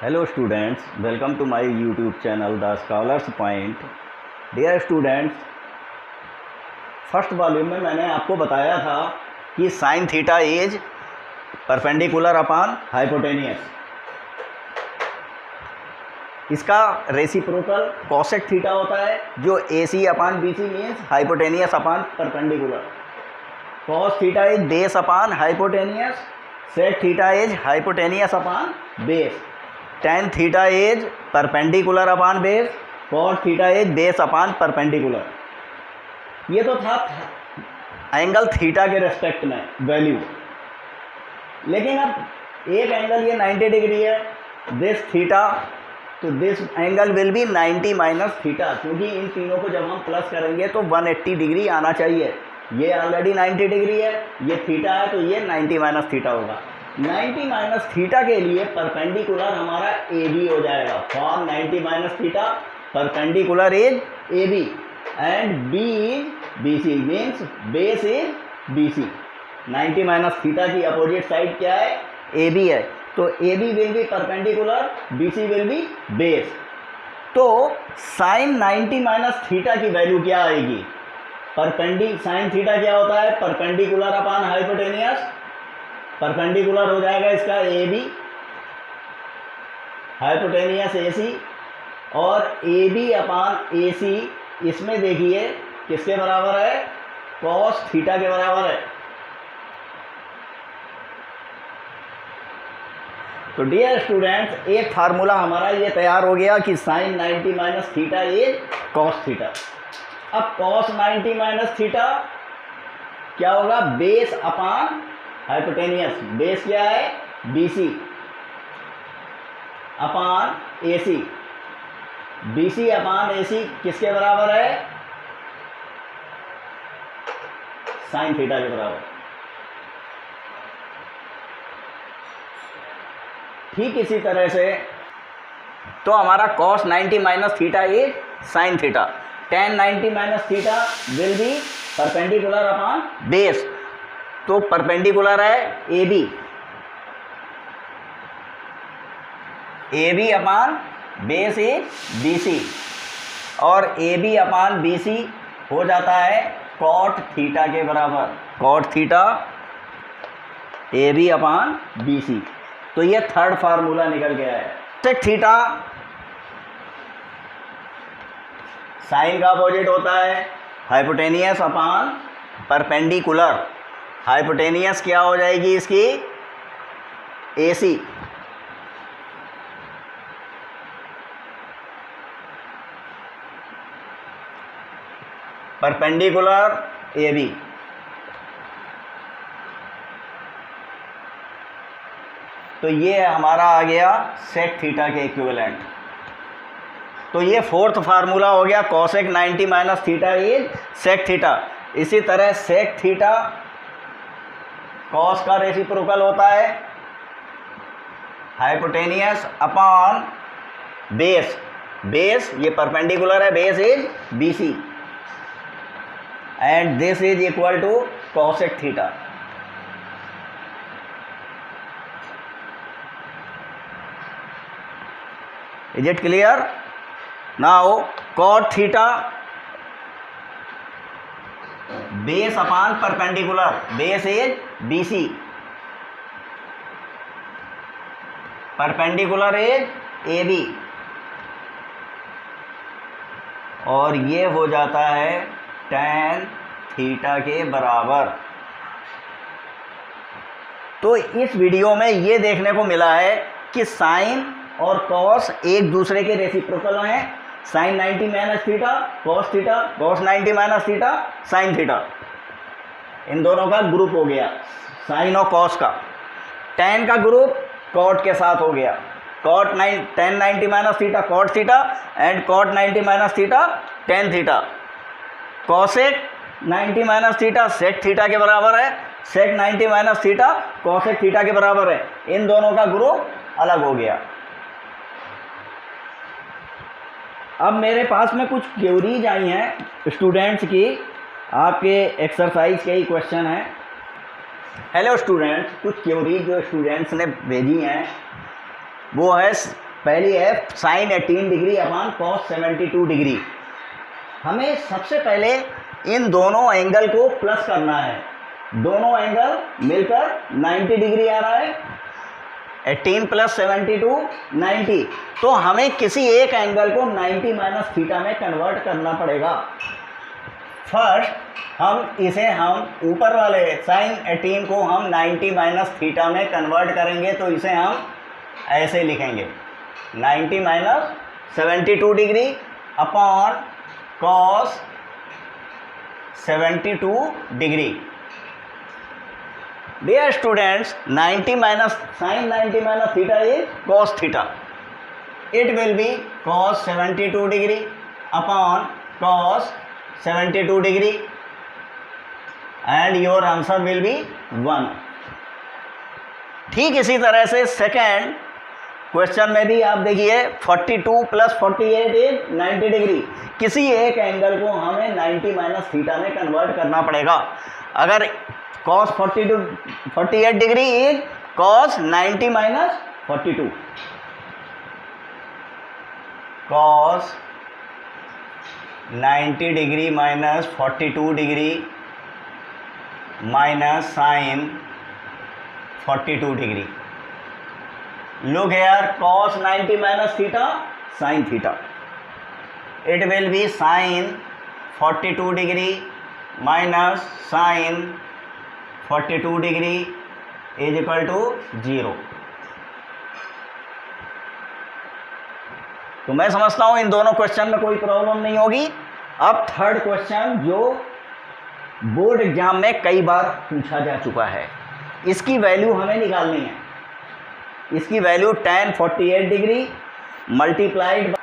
Hello students, welcome to my YouTube channel The Scholars Point. Dear students, first volume में मैंने आपको बताया था कि sine theta is perpendicular upon hypotenuse. इसका रेसिप्रोकल कॉसेक थीटा होता है जो AC upon BC means hypotenuse upon perpendicular. Cos theta is base upon hypotenuse, sec theta is hypotenuse upon base, tan theta is perpendicular upon base, cot theta is base upon perpendicular. ये तो था angle theta के respect में value, लेकिन अब एक angle ये 90 degree है, दिस थीटा, तो this angle will be 90 minus theta, क्योंकि इन तीनों को जब हम प्लस करेंगे तो 180 डिग्री आना चाहिए। ये ऑलरेडी 90 डिग्री है, ये थीटा है, तो ये 90 माइनस थीटा होगा। 90 माइनस थीटा के लिए परपेंडिकुलर हमारा AB हो जाएगा। For 90 minus theta perpendicular is AB and B is BC means base is BC। 90 minus theta की अपोजिट साइड क्या है? AB है, तो AB will be perpendicular, BC will be base. तो साइन 90 माइनस थीटा की value क्या आएगी? Sine theta क्या होता है? परपेंडिकुलर अपॉन हाइपोटेनियस, परपेंडिकुलर हो जाएगा इसका AB, हाइपोटेनियस AC, और AB अपॉन AC इसमें देखिए किसके बराबर है? कॉस थीटा के बराबर है। तो डियर स्टूडेंट्स, एक फार्मूला हमारा ये तैयार हो गया कि sine 90 minus theta is cos theta. अब कॉस 90 माइनस थीटा क्या होगा? बेस अपॉन हाइपोटेनियस, बेस क्या है? BC upon AC, BC upon AC किसके बराबर है? साइन थीटा के बराबर। ठीक इसी तरह से तो हमारा cos 90 minus theta is sine theta, tan 90 minus theta will be perpendicular upon base, तो परपेंडिकुलर है AB upon base is BC, और AB अपॉन BC हो जाता है कॉट थीटा के बराबर। Cot theta AB upon BC, तो ये थर्ड फार्मूला निकल गया है। सेक थीटा साइन का अपोजिट होता है हाइपोटेनियस अपॉन परपेंडिकुलर। हाइपोटेनियस क्या हो जाएगी इसकी? AC, perpendicular AB। तो ये हमारा आ गया सेक थीटा के इक्विवेलेंट। तो ये फोर्थ फार्मूला हो गया, cosec 90 minus theta is sec theta. इसी तरह सेक थीटा कॉस का रेसिप्रोकल होता है हाइपोटेनियस अपॉन बेस, बेस ये परपेंडिकुलर है, base is BC and this is equal to cosec theta. Is it clear? Now cot theta base upon perpendicular, base is BC, perpendicular is AB, और ये हो जाता है tan theta के बराबर। तो इस वीडियो में ये देखने को मिला है कि साइन और कॉस एक दूसरे के रेसिप्रोकल हैं। Sine 90 minus theta cos theta, cos 90 minus theta sine theta, इन दोनों का ग्रुप हो गया साइन और कॉस का। tan का ग्रुप कॉट के साथ हो गया, tan 90 minus theta cot theta and cot 90 minus theta tan theta. Cosec 90 minus theta sec theta के बराबर है, सेक 90 माइनस थीटा कॉसेक थीटा के बराबर है। इन दोनों का ग्रुप अलग हो गया। अब मेरे पास में कुछ क्वेरीज आई हैं स्टूडेंट्स की, आपके एक्सरसाइज के ही क्वेश्चन हैं। हेलो स्टूडेंट्स, कुछ क्वेरीज जो स्टूडेंट्स ने भेजी हैं वो है पहली है sine 18 degree upon cos 72 degree. हमें सबसे पहले इन दोनों एंगल को प्लस करना है, दोनों एंगल मिलकर 90 डिग्री आ रहा है, 18 प्लस 72 90। तो हमें किसी एक एंगल को 90 माइनस थीटा में कन्वर्ट करना पड़ेगा। फर्स्ट हम ऊपर वाले साइन 18 को हम 90 माइनस थीटा में कन्वर्ट करेंगे, तो इसे हम ऐसे लिखेंगे 90 minus 72 degree upon cos 72 degree. Dear students, 90 minus sine 90 minus theta is cos theta, it will be cos 72 degree upon cos 72 degree and your answer will be 1। ठीक इसी तरह से सेकेंड क्वेश्चन में भी आप देखिए 42 प्लस 48 इज 90 डिग्री। किसी एक एंगल को हमें 90 माइनस थीटा में कन्वर्ट करना पड़ेगा। अगर cos 48 degree is cos 90 minus 42, cos 90 degree minus 42 degree minus sine 42 degree. Look here, cos 90 minus theta, sin theta. It will be sin 42 degree minus sin 42 degree is equal to 0. तो मैं समझता हूँ इन दोनों question में कोई problem नहीं होगी। अब थर्ड क्वेश्चन जो बोर्ड एग्जाम में कई बार पूछा जा चुका है, इसकी वैल्यू हमें निकालनी है। इसकी value tan 48 degree multiplied,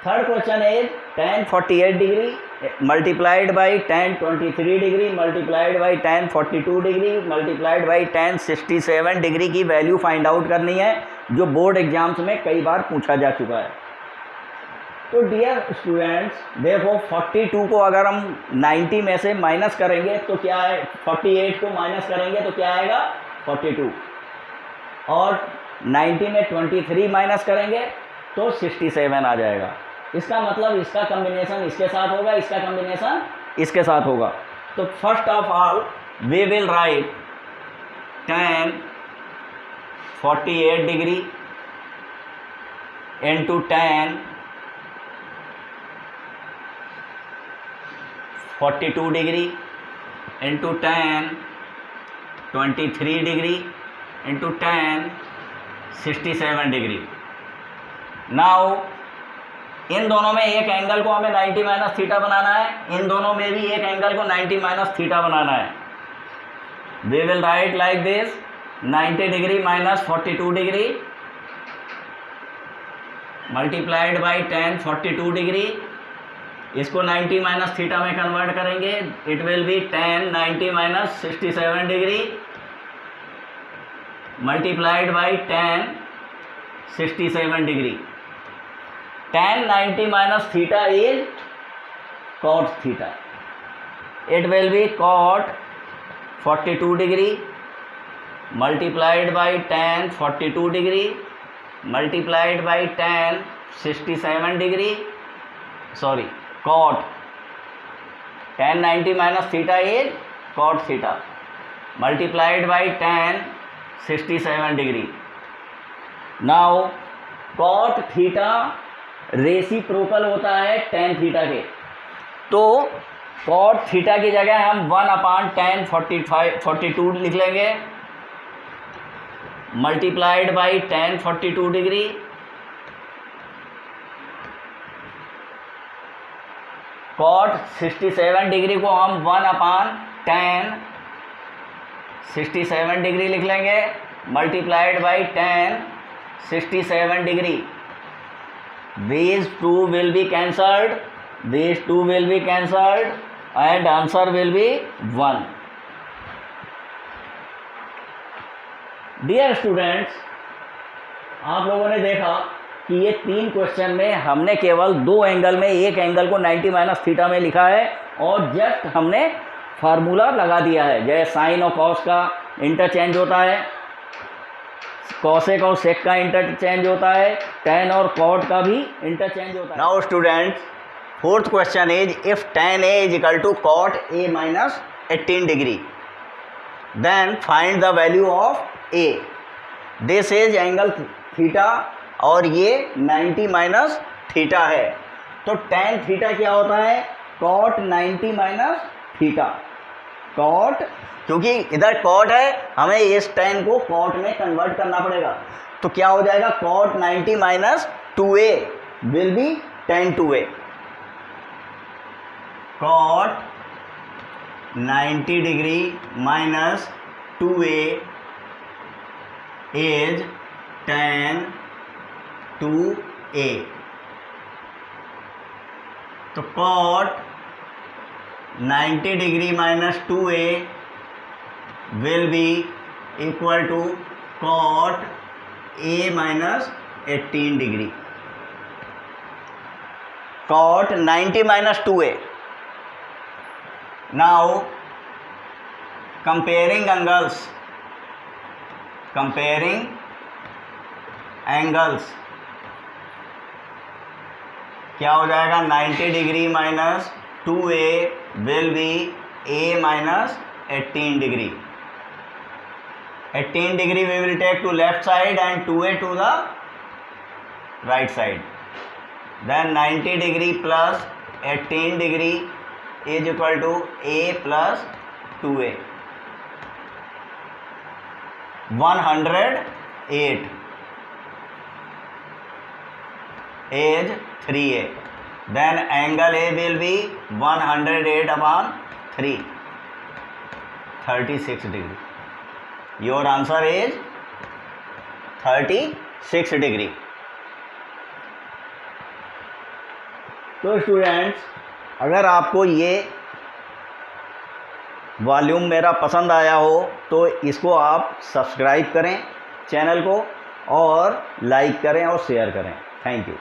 third question is tan 48 degree multiplied by tan 23 degree multiplied by tan 42 degree multiplied by tan 67 degree की वैल्यू फाइंड आउट करनी है, जो बोर्ड एग्जाम्स में कई बार पूछा जा चुका है। तो डियर स्टूडेंट्स, देखो 42 को अगर हम 90 में से माइनस करेंगे तो क्या है, 48 को माइनस करेंगे तो क्या आएगा 42, और 90 में 23 माइनस करेंगे तो 67 आ जाएगा। इसका मतलब इसका कॉम्बिनेशन इसके साथ होगा, इसका कॉम्बिनेशन इसके साथ होगा। तो first of all we will write tan 48 degree into tan 42 degree into tan 23 degree into tan 67 degree. Now इन दोनों में एक एंगल को हमें 90 माइनस थीटा बनाना है, इन दोनों में भी एक एंगल को 90 माइनस थीटा बनाना है। We will write like this 90 degree minus 42 degree multiplied by tan 42 degree. इसको 90 माइनस थीटा में कन्वर्ट करेंगे, it will be tan 90 minus 67 degree multiplied by tan 67 degree. tan 90 minus theta is cot theta, it will be cot 42 degree multiplied by tan 42 degree multiplied by tan 67 degree, sorry cot tan 90 minus theta is cot theta multiplied by tan 67 degree. Now cot theta reciprocal होता है tan theta के, तो cot theta की जगह हम 1/tan 42 लिख लेंगे multiplied by tan 42 degree cot 67 degree को हम 1/tan 67 डिग्री लिख लेंगे multiplied by tan 67 degree. These two will be cancelled, these two will be cancelled and answer will be 1. Dear students, आप लोगों ने देखा कि ये तीन क्वेश्चन में हमने केवल दो एंगल में एक एंगल को 90 माइनस थीटा में लिखा है और जस्ट हमने फार्मूला लगा दिया है। जैसे साइन और कॉस का इंटरचेंज होता है, कॉसेक और सेक का इंटरचेंज होता है, tan और कॉट का भी इंटरचेंज होता है। Now students, fourth question is if tan A is equal to cot A minus 18 degree, then find the value of A। This is angle theta और ये 90 माइनस थीटा है, तो tan थीटा क्या होता है? cot 90 minus theta. cot, क्योंकि इधर cot है, हमें इस tan को cot में कन्वर्ट करना पड़ेगा, तो क्या हो जाएगा? cot 90 minus 2a will be tan 2a। cot 90 degree minus 2a is tan 2a। तो cot 90 degree minus 2a will be equal to cot A minus 18 degree। cot 90 minus 2a। Now comparing angles, क्या हो जाएगा? 90 degree minus 2a will be a minus 18 degree। 18 degree we will take to left side and 2a to the right side, then 90 degree plus 18 degree is equal to a plus 2a। 108 is 3a, then angle A will be 108 upon 3, 36 degree। Your answer is 36 degree. तो students, अगर आपको ये volume मेरा पसंद आया हो तो इसको आप सब्सक्राइब करें चैनल को, और लाइक करें और शेयर करें। Thank you.